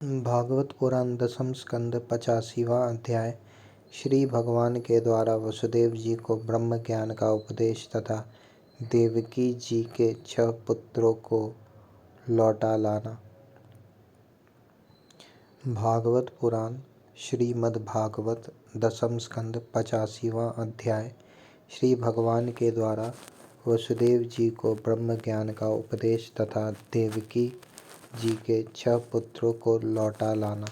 भागवत पुराण दसम स्कंद 85वां अध्याय। श्री भगवान के द्वारा वसुदेव जी को ब्रह्म ज्ञान का उपदेश तथा देवकी जी के 6 पुत्रों को लौटा लाना। भागवत पुराण श्रीमद् भागवत दसम स्कंद 85वां अध्याय। श्री भगवान के द्वारा वसुदेव जी को ब्रह्म ज्ञान का उपदेश तथा देवकी जी के 6 पुत्रों को लौटा लाना।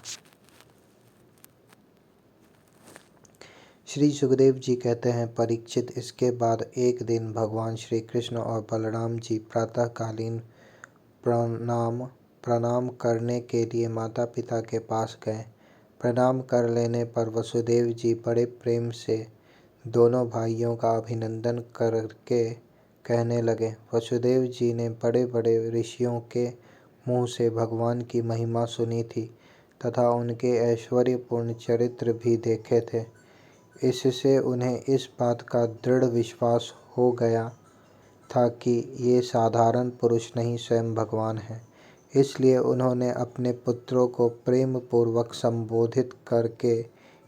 श्री सुखदेव जी कहते हैं, परीक्षित, इसके बाद एक दिन भगवान श्री कृष्ण और बलराम जी प्रातःकालीन प्रणाम करने के लिए माता पिता के पास गए। प्रणाम कर लेने पर वसुदेव जी बड़े प्रेम से दोनों भाइयों का अभिनंदन करके कहने लगे। वसुदेव जी ने बड़े बड़े ऋषियों के मुँह से भगवान की महिमा सुनी थी तथा उनके ऐश्वर्यपूर्ण चरित्र भी देखे थे। इससे उन्हें इस बात का दृढ़ विश्वास हो गया था कि ये साधारण पुरुष नहीं, स्वयं भगवान हैं। इसलिए उन्होंने अपने पुत्रों को प्रेम पूर्वक संबोधित करके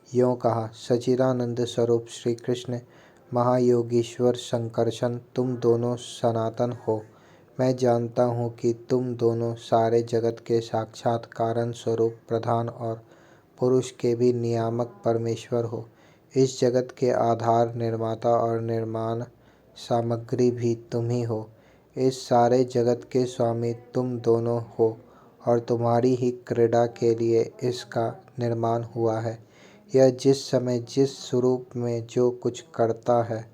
यों कहा, सच्चिदानंद स्वरूप श्री कृष्ण, महायोगीश्वर संकर्षण, तुम दोनों सनातन हो। मैं जानता हूँ कि तुम दोनों सारे जगत के साक्षात कारण स्वरूप प्रधान और पुरुष के भी नियामक परमेश्वर हो। इस जगत के आधार, निर्माता और निर्माण सामग्री भी तुम ही हो। इस सारे जगत के स्वामी तुम दोनों हो और तुम्हारी ही क्रीड़ा के लिए इसका निर्माण हुआ है। यह जिस समय जिस स्वरूप में जो कुछ करता है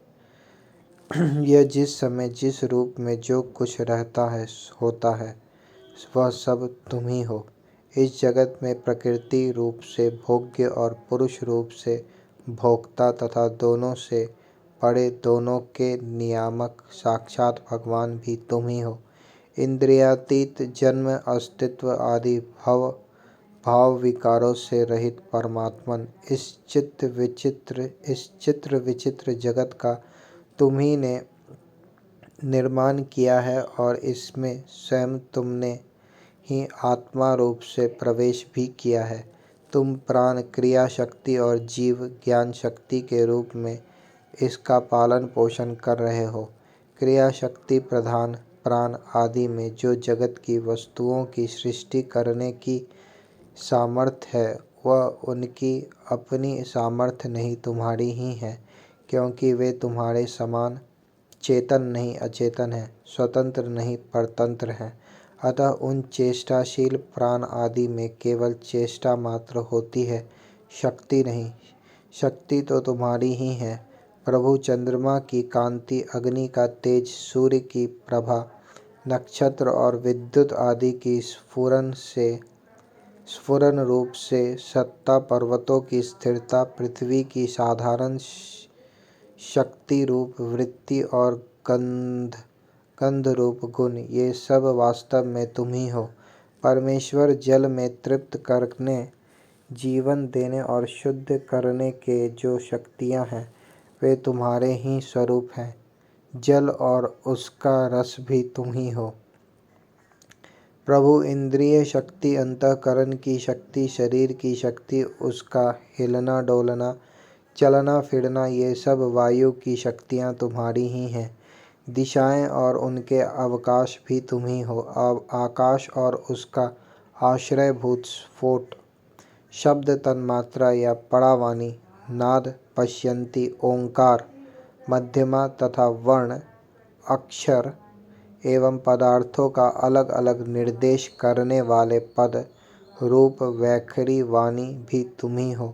यह जिस समय जिस रूप में जो कुछ रहता है होता है, वह सब तुम ही हो। इस जगत में प्रकृति रूप से भोग्य और पुरुष रूप से भोक्ता तथा दोनों से परे दोनों के नियामक साक्षात भगवान भी तुम ही हो। इंद्रियातीत, जन्म, अस्तित्व आदि भाव विकारों से रहित परमात्मन, इस चित्र विचित्र जगत का तुम ही ने निर्माण किया है और इसमें स्वयं तुमने ही आत्मा रूप से प्रवेश भी किया है। तुम प्राण, क्रिया शक्ति और जीव ज्ञान शक्ति के रूप में इसका पालन पोषण कर रहे हो। क्रिया शक्ति प्रधान प्राण आदि में जो जगत की वस्तुओं की सृष्टि करने की सामर्थ्य है, वह उनकी अपनी सामर्थ्य नहीं, तुम्हारी ही है, क्योंकि वे तुम्हारे समान चेतन नहीं अचेतन है, स्वतंत्र नहीं परतंत्र हैं। अतः उन चेष्टाशील प्राण आदि में केवल चेष्टा मात्र होती है, शक्ति नहीं। शक्ति तो तुम्हारी ही है। प्रभु चंद्रमा की कांति, अग्नि का तेज, सूर्य की प्रभा, नक्षत्र और विद्युत आदि की स्फुरन रूप से सत्ता, पर्वतों की स्थिरता, पृथ्वी की साधारण शक्ति रूप वृत्ति और गंध रूप गुण, ये सब वास्तव में तुम ही हो। परमेश्वर जल में तृप्त करने, जीवन देने और शुद्ध करने के जो शक्तियाँ हैं, वे तुम्हारे ही स्वरूप हैं। जल और उसका रस भी तुम ही हो। प्रभु इंद्रिय शक्ति, अंतःकरण की शक्ति, शरीर की शक्ति, उसका हिलना डोलना, चलना फिरना, ये सब वायु की शक्तियाँ तुम्हारी ही हैं। दिशाएं और उनके अवकाश भी तुम ही हो। आकाश और उसका आश्रयभूत स्फोट, शब्द, तन्मात्रा या पड़ावानी, नाद, पश्यंती, ओंकार, मध्यमा तथा वर्ण, अक्षर एवं पदार्थों का अलग अलग निर्देश करने वाले पद, रूप, वैखरी, वाणी भी तुम ही हो।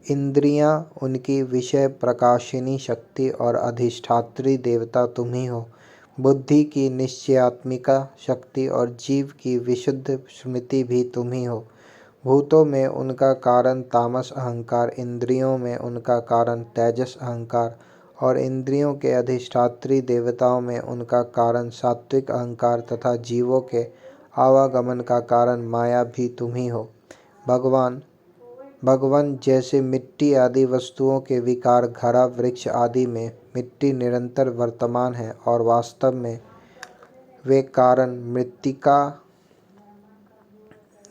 इंद्रियां, उनकी विषय प्रकाशिनी शक्ति और अधिष्ठात्री देवता तुम ही हो। बुद्धि की निश्चयात्मिका शक्ति और जीव की विशुद्ध स्मृति भी तुम ही हो। भूतों में उनका कारण तामस अहंकार, इंद्रियों में उनका कारण तेजस अहंकार और इंद्रियों के अधिष्ठात्री देवताओं में उनका कारण सात्विक अहंकार तथा जीवों के आवागमन का कारण माया भी तुम ही हो। भगवान जैसे मिट्टी आदि वस्तुओं के विकार, घड़ा, वृक्ष आदि में मिट्टी निरंतर वर्तमान है और वास्तव में वे कारण मृत्तिका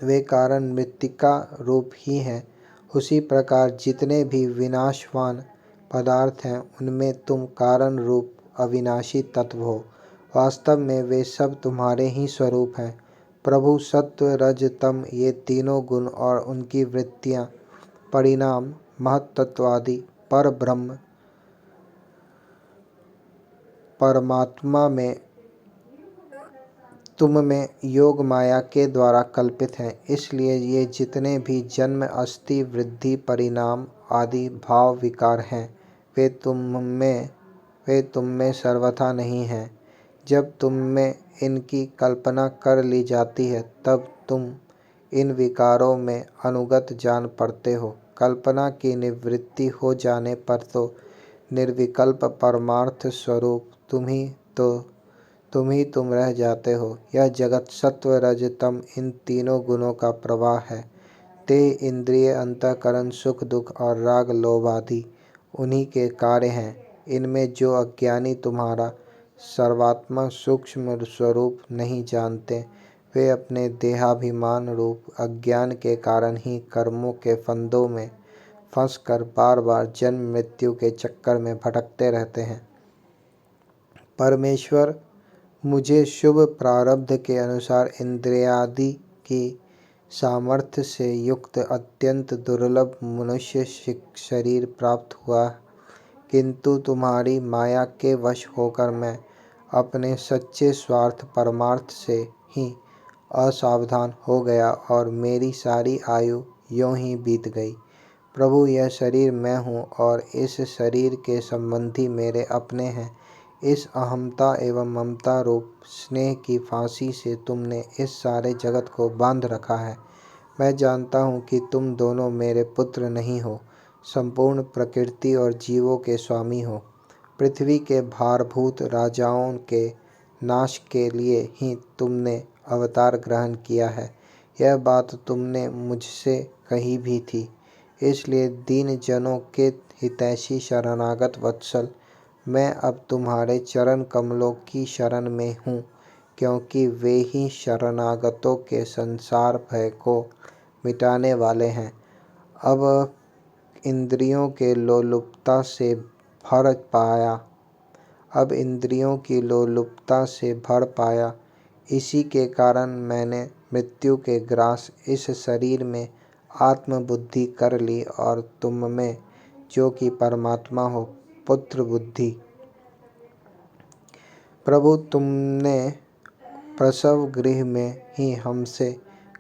वे कारण मृत्तिका रूप ही हैं। उसी प्रकार जितने भी विनाशवान पदार्थ हैं उनमें तुम कारण रूप अविनाशी तत्व हो। वास्तव में वे सब तुम्हारे ही स्वरूप हैं। प्रभु सत्व रज तम ये तीनों गुण और उनकी वृत्तियाँ परिणाम महत्त्वादि पर ब्रह्म परमात्मा में तुम में योग माया के द्वारा कल्पित हैं। इसलिए ये जितने भी जन्म अस्थि वृद्धि परिणाम आदि भाव विकार हैं वे तुम में सर्वथा नहीं हैं। जब तुम में इनकी कल्पना कर ली जाती है तब तुम इन विकारों में अनुगत जान पड़ते हो। कल्पना की निवृत्ति हो जाने पर तो निर्विकल्प परमार्थ स्वरूप तुम रह जाते हो। यह जगत सत्व रज तम इन तीनों गुणों का प्रवाह है। देह इंद्रिय अंतःकरण सुख दुख और राग लोभ आदि उन्हीं के कार्य हैं। इनमें जो अज्ञानी तुम्हारा सर्वात्मा सूक्ष्म स्वरूप नहीं जानते वे अपने देहाभिमान रूप अज्ञान के कारण ही कर्मों के फंदों में फंसकर बार बार जन्म मृत्यु के चक्कर में भटकते रहते हैं। परमेश्वर मुझे शुभ प्रारब्ध के अनुसार इंद्रियादि की सामर्थ्य से युक्त अत्यंत दुर्लभ मनुष्य शरीर प्राप्त हुआ, किंतु तुम्हारी माया के वश होकर मैं अपने सच्चे स्वार्थ परमार्थ से ही असावधान हो गया और मेरी सारी आयु यूं ही बीत गई। प्रभु, यह शरीर मैं हूँ और इस शरीर के संबंधी मेरे अपने हैं। इस अहमता एवं ममता रूप स्नेह की फांसी से तुमने इस सारे जगत को बांध रखा है। मैं जानता हूँ कि तुम दोनों मेरे पुत्र नहीं हो, संपूर्ण प्रकृति और जीवों के स्वामी हो। पृथ्वी के भारभूत राजाओं के नाश के लिए ही तुमने अवतार ग्रहण किया है। यह बात तुमने मुझसे कही भी थी। इसलिए दीन जनों के हितैषी शरणागत वत्सल, मैं अब तुम्हारे चरण कमलों की शरण में हूँ, क्योंकि वे ही शरणागतों के संसार भय को मिटाने वाले हैं। अब इंद्रियों के लोलुपता से भर पाया, इसी के कारण मैंने मृत्यु के ग्रास इस शरीर में आत्मबुद्धि कर ली और तुम में जो कि परमात्मा हो पुत्र बुद्धि। प्रभु, तुमने प्रसव गृह में ही हमसे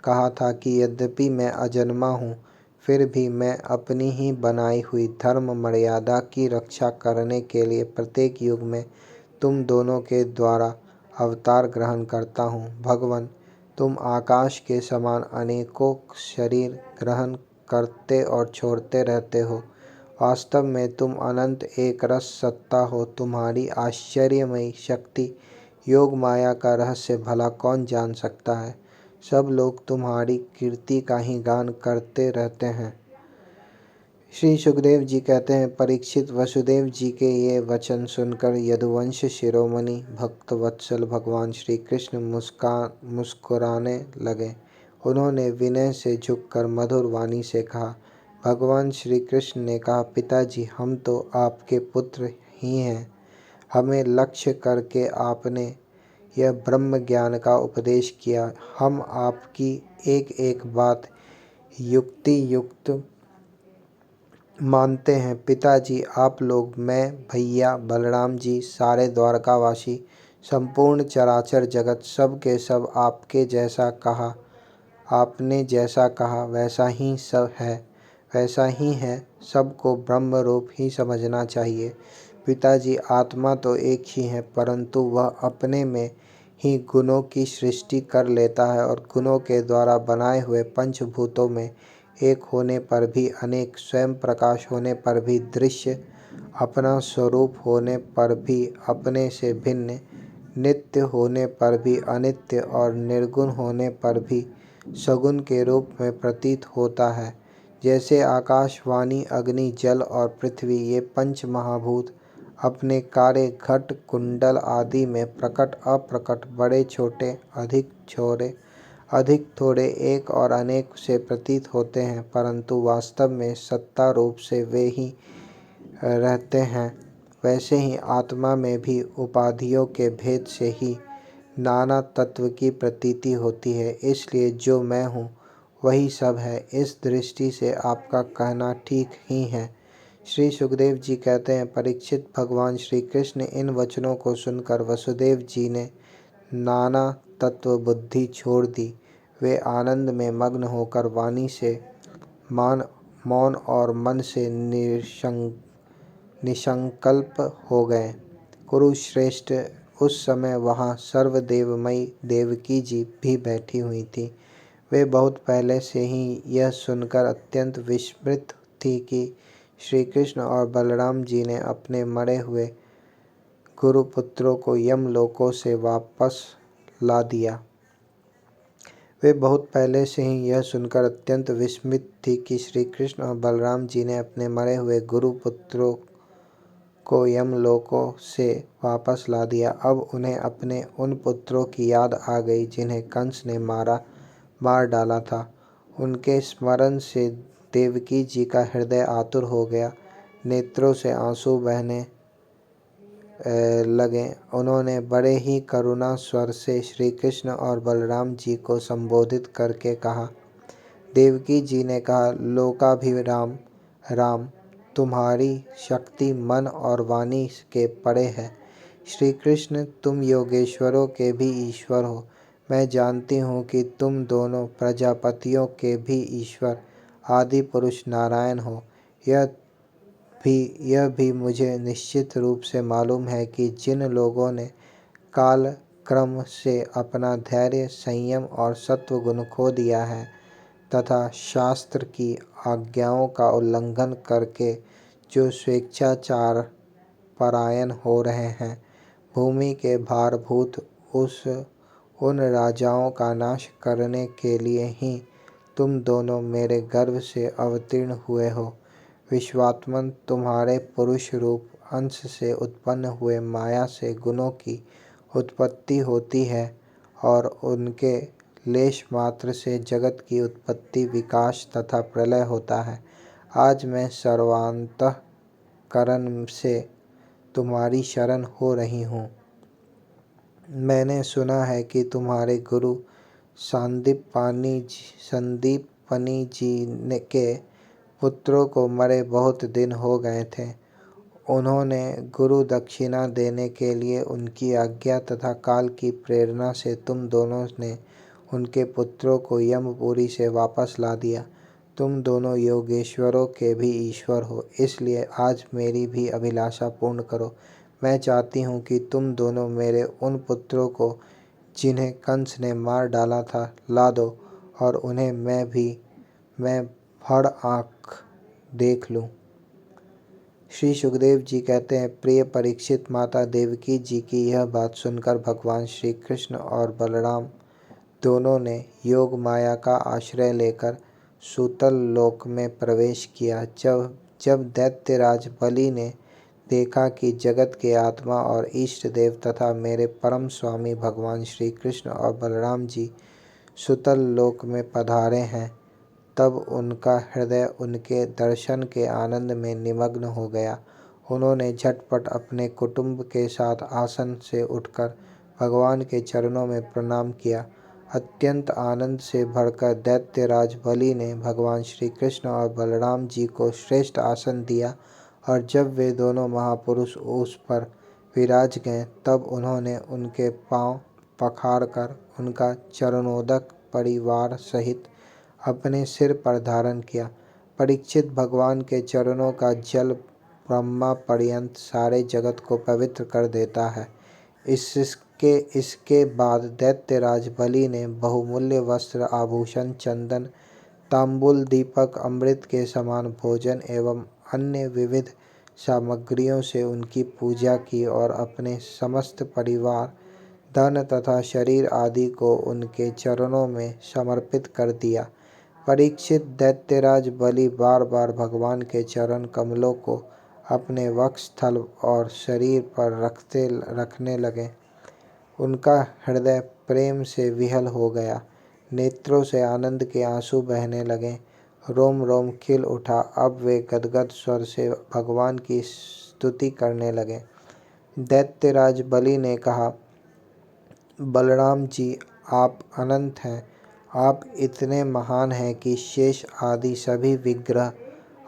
कहा था कि यद्यपि मैं अजन्मा हूँ फिर भी मैं अपनी ही बनाई हुई धर्म मर्यादा की रक्षा करने के लिए प्रत्येक युग में तुम दोनों के द्वारा अवतार ग्रहण करता हूँ। भगवान, तुम आकाश के समान अनेकों शरीर ग्रहण करते और छोड़ते रहते हो। वास्तव में तुम अनंत एक रस सत्ता हो। तुम्हारी आश्चर्यमयी शक्ति योग माया का रहस्य भला कौन जान सकता है। सब लोग तुम्हारी कीर्ति का ही गान करते रहते हैं। श्री सुखदेव जी कहते हैं, परीक्षित, वसुदेव जी के ये वचन सुनकर यदुवंश शिरोमणि भक्त वत्सल भगवान श्री कृष्ण मुस्कुराने लगे। उन्होंने विनय से झुककर मधुर वाणी से कहा। भगवान श्री कृष्ण ने कहा, पिताजी, हम तो आपके पुत्र ही हैं। हमें लक्ष्य करके आपने यह ब्रह्म ज्ञान का उपदेश किया। हम आपकी एक एक बात युक्ति युक्त मानते हैं। पिताजी, आप लोग, मैं, भैया, बलराम जी, सारे द्वारकावासी, संपूर्ण चराचर जगत, सब के सब आपने जैसा कहा वैसा ही है। सबको ब्रह्म रूप ही समझना चाहिए। पिताजी, आत्मा तो एक ही है, परंतु वह अपने में ही गुणों की सृष्टि कर लेता है और गुणों के द्वारा बनाए हुए पंचभूतों में एक होने पर भी अनेक, स्वयं प्रकाश होने पर भी दृश्य, अपना स्वरूप होने पर भी अपने से भिन्न, नित्य होने पर भी अनित्य और निर्गुण होने पर भी सगुण के रूप में प्रतीत होता है। जैसे आकाश, वाणी, अग्नि, जल और पृथ्वी, ये पंच महाभूत अपने कार्य घट कुंडल आदि में प्रकट अप्रकट, बड़े छोटे, अधिक छोटे, अधिक थोड़े एक और अनेक से प्रतीत होते हैं, परंतु वास्तव में सत्ता रूप से वे ही रहते हैं। वैसे ही आत्मा में भी उपाधियों के भेद से ही नाना तत्व की प्रतीति होती है। इसलिए जो मैं हूँ वही सब है। इस दृष्टि से आपका कहना ठीक ही है। श्री सुखदेव जी कहते हैं, परीक्षित, भगवान श्री कृष्ण इन वचनों को सुनकर वसुदेव जी ने नाना तत्व बुद्धि छोड़ दी। वे आनंद में मग्न होकर वाणी से मौन और मन से निसंकल्प हो गए। कुरुश्रेष्ठ, उस समय वहाँ सर्वदेवमयी देवकी जी भी बैठी हुई थी। वे बहुत पहले से ही यह सुनकर अत्यंत विस्मित थी कि श्री कृष्ण और बलराम जी ने अपने मरे हुए गुरुपुत्रों को यमलोकों से वापस ला दिया। वे बहुत पहले से ही यह सुनकर अत्यंत विस्मित थी कि श्री कृष्ण और बलराम जी ने अपने मरे हुए गुरुपुत्रों को यमलोकों से वापस ला दिया। अब उन्हें अपने उन पुत्रों की याद आ गई जिन्हें कंस ने मार डाला था। उनके स्मरण से देवकी जी का हृदय आतुर हो गया। नेत्रों से आंसू बहने लगे। उन्होंने बड़े ही करुणा स्वर से श्री कृष्ण और बलराम जी को संबोधित करके कहा। देवकी जी ने कहा, लोकाभिराम राम, तुम्हारी शक्ति मन और वाणी के परे है। श्री कृष्ण, तुम योगेश्वरों के भी ईश्वर हो। मैं जानती हूँ कि तुम दोनों प्रजापतियों के भी ईश्वर आदि पुरुष नारायण हो। यह भी मुझे निश्चित रूप से मालूम है कि जिन लोगों ने काल क्रम से अपना धैर्य, संयम और सत्व गुण खो दिया है तथा शास्त्र की आज्ञाओं का उल्लंघन करके जो स्वेच्छाचार परायण हो रहे हैं, भूमि के भारभूत उन राजाओं का नाश करने के लिए ही तुम दोनों मेरे गर्भ से अवतीर्ण हुए हो। विश्वात्मन, तुम्हारे पुरुष रूप अंश से उत्पन्न हुए माया से गुणों की उत्पत्ति होती है और उनके लेश मात्र से जगत की उत्पत्ति, विकास तथा प्रलय होता है। आज मैं सर्वांतःकरण से तुम्हारी शरण हो रही हूँ। मैंने सुना है कि तुम्हारे गुरु संदीपनी जी के पुत्रों को मरे बहुत दिन हो गए थे। उन्होंने गुरु दक्षिणा देने के लिए उनकी आज्ञा तथा काल की प्रेरणा से तुम दोनों ने उनके पुत्रों को यमपुरी से वापस ला दिया। तुम दोनों योगेश्वरों के भी ईश्वर हो, इसलिए आज मेरी भी अभिलाषा पूर्ण करो। मैं चाहती हूँ कि तुम दोनों मेरे उन पुत्रों को जिन्हें कंस ने मार डाला था ला दो और उन्हें मैं फड़ आँख देख लूँ। श्री सुखदेव जी कहते हैं, प्रिय परीक्षित, माता देवकी जी की यह बात सुनकर भगवान श्री कृष्ण और बलराम दोनों ने योग माया का आश्रय लेकर सूतल लोक में प्रवेश किया। जब दैत्यराज बलि ने देखा कि जगत के आत्मा और इष्ट देव तथा मेरे परम स्वामी भगवान श्री कृष्ण और बलराम जी सूतल लोक में पधारे हैं, तब उनका हृदय उनके दर्शन के आनंद में निमग्न हो गया। उन्होंने झटपट अपने कुटुंब के साथ आसन से उठकर भगवान के चरणों में प्रणाम किया। अत्यंत आनंद से भरकर दैत्यराज बलि ने भगवान श्री कृष्ण और बलराम जी को श्रेष्ठ आसन दिया और जब वे दोनों महापुरुष उस पर विराज गए, तब उन्होंने उनके पांव पखारकर उनका चरणोदक परिवार सहित अपने सिर पर धारण किया। परीक्षित, भगवान के चरणों का जल ब्रह्मा पर्यंत सारे जगत को पवित्र कर देता है। इसके बाद दैत्यराज बलि ने बहुमूल्य वस्त्र, आभूषण, चंदन, तांबूल, दीपक, अमृत के समान भोजन एवं अन्य विविध सामग्रियों से उनकी पूजा की और अपने समस्त परिवार, धन तथा शरीर आदि को उनके चरणों में समर्पित कर दिया। परीक्षित, दैत्यराज बलि बार बार भगवान के चरण कमलों को अपने वक्षस्थल और शरीर पर रखने लगे। उनका हृदय प्रेम से विह्वल हो गया। नेत्रों से आनंद के आंसू बहने लगे। रोम रोम खिल उठा। अब वे गदगद स्वर से भगवान की स्तुति करने लगे। दैत्यराज बलि ने कहा, बलराम जी, आप अनंत हैं। आप इतने महान हैं कि शेष आदि सभी विग्रह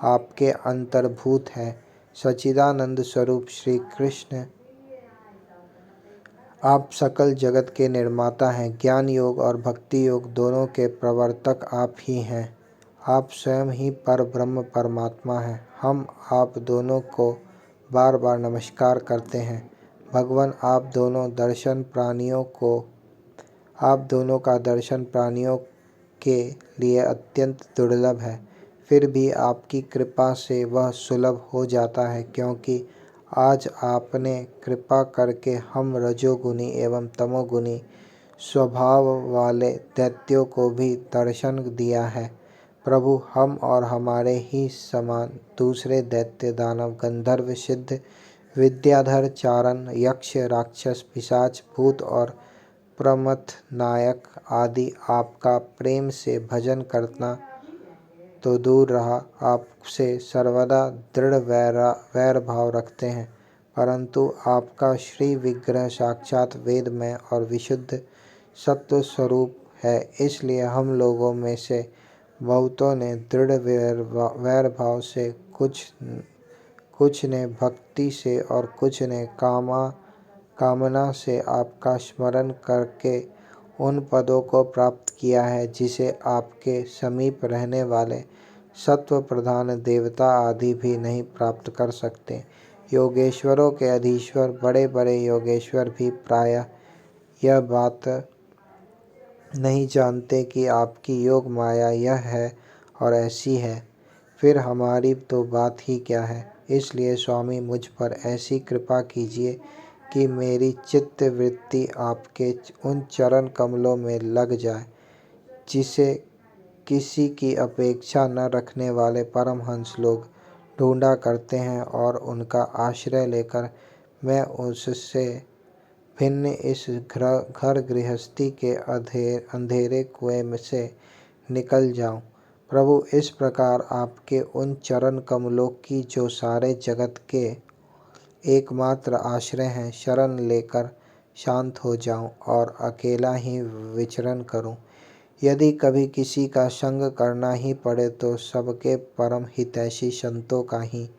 आपके अंतर्भूत हैं। सच्चिदानंद स्वरूप श्री कृष्ण, आप सकल जगत के निर्माता हैं। ज्ञान योग और भक्ति योग दोनों के प्रवर्तक आप ही हैं। आप स्वयं ही पर ब्रह्म परमात्मा हैं। हम आप दोनों को बार बार नमस्कार करते हैं। भगवान, आप दोनों का दर्शन प्राणियों के लिए अत्यंत दुर्लभ है। फिर भी आपकी कृपा से वह सुलभ हो जाता है, क्योंकि आज आपने कृपा करके हम रजोगुनी एवं तमोगुनी स्वभाव वाले दैत्यों को भी दर्शन दिया है। प्रभु, हम और हमारे ही समान दूसरे दैत्य, दानव, गंधर्व, सिद्ध, विद्याधर, चारण, यक्ष, राक्षस, पिशाच, भूत और प्रमथ नायक आदि आपका प्रेम से भजन करना तो दूर रहा, आपसे सर्वदा दृढ़ वैर भाव रखते हैं। परंतु आपका श्री विग्रह साक्षात वेदमय और विशुद्ध सत्व स्वरूप है, इसलिए हम लोगों में से बहुतों ने दृढ़ वैर भाव से, कुछ ने भक्ति से और कुछ ने कामना से आपका स्मरण करके उन पदों को प्राप्त किया है जिसे आपके समीप रहने वाले सत्व प्रधान देवता आदि भी नहीं प्राप्त कर सकते। योगेश्वरों के अधीश्वर बड़े बड़े योगेश्वर भी प्रायः यह बात नहीं जानते कि आपकी योग माया यह है और ऐसी है। फिर हमारी तो बात ही क्या है। इसलिए स्वामी, मुझ पर ऐसी कृपा कीजिए कि मेरी चित्त वृत्ति आपके उन चरण कमलों में लग जाए, जिसे किसी की अपेक्षा न रखने वाले परमहंस लोग ढूंढा करते हैं, और उनका आश्रय लेकर मैं उससे भिन्न इस घर गृहस्थी के अंधेरे कुएं से निकल जाऊं। प्रभु, इस प्रकार आपके उन चरण कमलों की जो सारे जगत के एकमात्र आश्रय हैं, शरण लेकर शांत हो जाऊं और अकेला ही विचरण करूं। यदि कभी किसी का संग करना ही पड़े तो सबके परम हितैषी संतों का ही।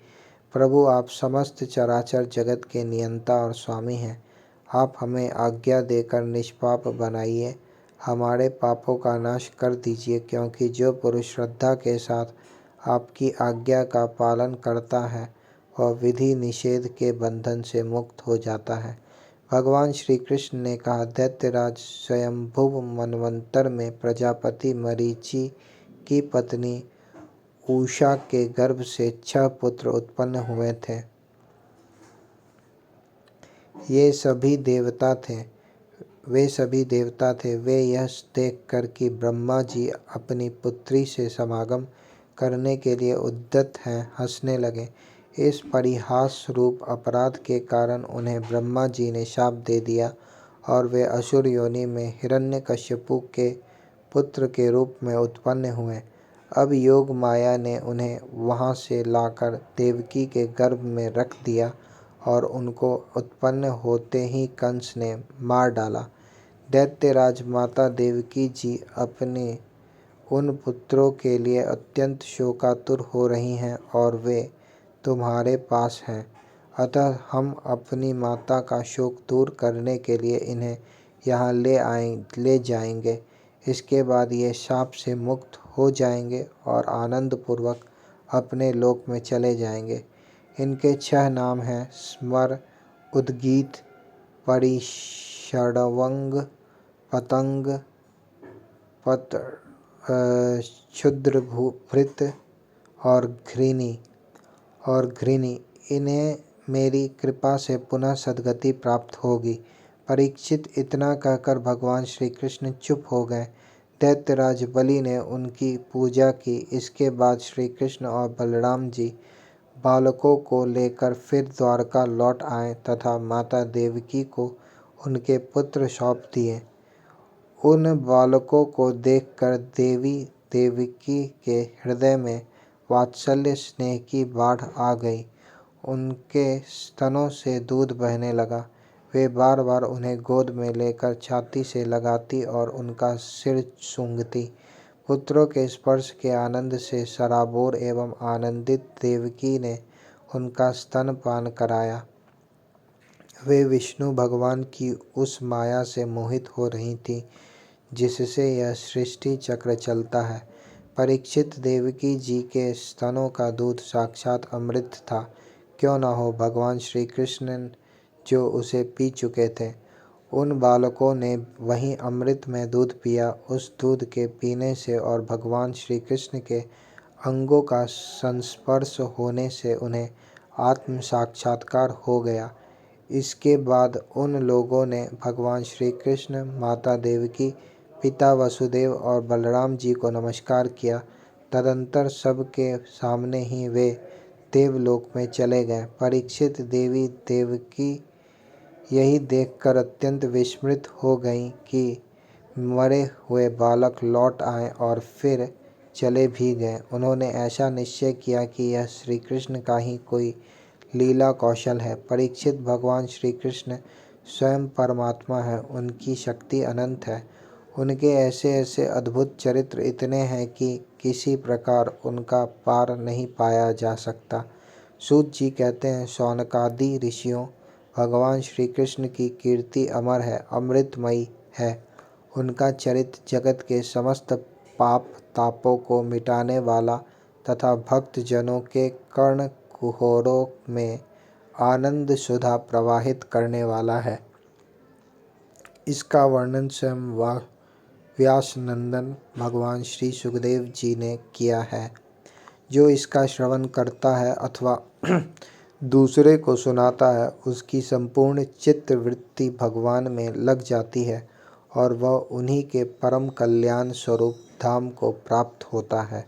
प्रभु, आप समस्त चराचर जगत के नियंता और स्वामी हैं। आप हमें आज्ञा देकर निष्पाप बनाइए, हमारे पापों का नाश कर दीजिए, क्योंकि जो पुरुष श्रद्धा के साथ आपकी आज्ञा का पालन करता है वह विधि निषेध के बंधन से मुक्त हो जाता है। भगवान श्री कृष्ण ने कहा, दैत्यराज, स्वयंभुव मनवंतर में प्रजापति मरीचि की पत्नी उषा के गर्भ से 6 पुत्र उत्पन्न हुए थे। वे सभी देवता थे। वे यह देख कर कि ब्रह्मा जी अपनी पुत्री से समागम करने के लिए उद्यत हैं, हंसने लगे। इस परिहास रूप अपराध के कारण उन्हें ब्रह्मा जी ने शाप दे दिया और वे असुर योनि में हिरण्यकश्यपु के पुत्र के रूप में उत्पन्न हुए। अब योग माया ने उन्हें वहां से लाकर देवकी के गर्भ में रख दिया और उनको उत्पन्न होते ही कंस ने मार डाला। दैत्यराज, माता देवकी जी अपने उन पुत्रों के लिए अत्यंत शोकातुर हो रही हैं और वे तुम्हारे पास हैं। अतः हम अपनी माता का शोक दूर करने के लिए इन्हें यहाँ ले जाएंगे। इसके बाद ये शाप से मुक्त हो जाएंगे और आनंद पूर्वक अपने लोक में चले जाएंगे। इनके 6 नाम हैं: स्मर, उद्गीत, परिषडवंग, पतंग, क्षुद्रभृत और घृणी। इन्हें मेरी कृपा से पुनः सद्गति प्राप्त होगी। परीक्षित, इतना कहकर भगवान श्री कृष्ण चुप हो गए। दैत्यराज बलि ने उनकी पूजा की। इसके बाद श्री कृष्ण और बलराम जी बालकों को लेकर फिर द्वारका लौट आए तथा माता देवकी को उनके पुत्र सौंप दिए। उन बालकों को देखकर देवी देवकी के हृदय में वात्सल्य स्नेह की बाढ़ आ गई। उनके स्तनों से दूध बहने लगा। वे बार बार उन्हें गोद में लेकर छाती से लगाती और उनका सिर सूंघती। पुत्रों के स्पर्श के आनंद से सराबोर एवं आनंदित देवकी ने उनका स्तनपान कराया। वे विष्णु भगवान की उस माया से मोहित हो रही थीं जिससे यह सृष्टि चक्र चलता है। परीक्षित, देवकी जी के स्तनों का दूध साक्षात अमृत था। क्यों न हो भगवान श्री कृष्ण जो उसे पी चुके थे। उन बालकों ने वही अमृत में दूध पिया। उस दूध के पीने से और भगवान श्री कृष्ण के अंगों का संस्पर्श होने से उन्हें आत्म साक्षात्कार हो गया। इसके बाद उन लोगों ने भगवान श्री कृष्ण, माता देवकी, पिता वसुदेव और बलराम जी को नमस्कार किया। तदंतर सबके सामने ही वे देवलोक में चले गए। परीक्षित, देवी देवकी यही देखकर अत्यंत विस्मित हो गईं कि मरे हुए बालक लौट आए और फिर चले भी गए। उन्होंने ऐसा निश्चय किया कि यह श्री कृष्ण का ही कोई लीला कौशल है। परीक्षित, भगवान श्री कृष्ण स्वयं परमात्मा है। उनकी शक्ति अनंत है। उनके ऐसे ऐसे अद्भुत चरित्र इतने हैं कि किसी प्रकार उनका पार नहीं पाया जा सकता। सूत जी कहते हैं, शौनकादि ऋषियों, भगवान श्री कृष्ण की कीर्ति अमर है, अमृतमयी है। उनका चरित्र जगत के समस्त पाप तापों को मिटाने वाला तथा भक्त जनों के कर्ण कुहरों में आनंद सुधा प्रवाहित करने वाला है। इसका वर्णन स्वयं व्यास नंदन भगवान श्री सुखदेव जी ने किया है। जो इसका श्रवण करता है अथवा दूसरे को सुनाता है, उसकी संपूर्ण चित्त वृत्ति भगवान में लग जाती है और वह उन्हीं के परम कल्याण स्वरूप धाम को प्राप्त होता है।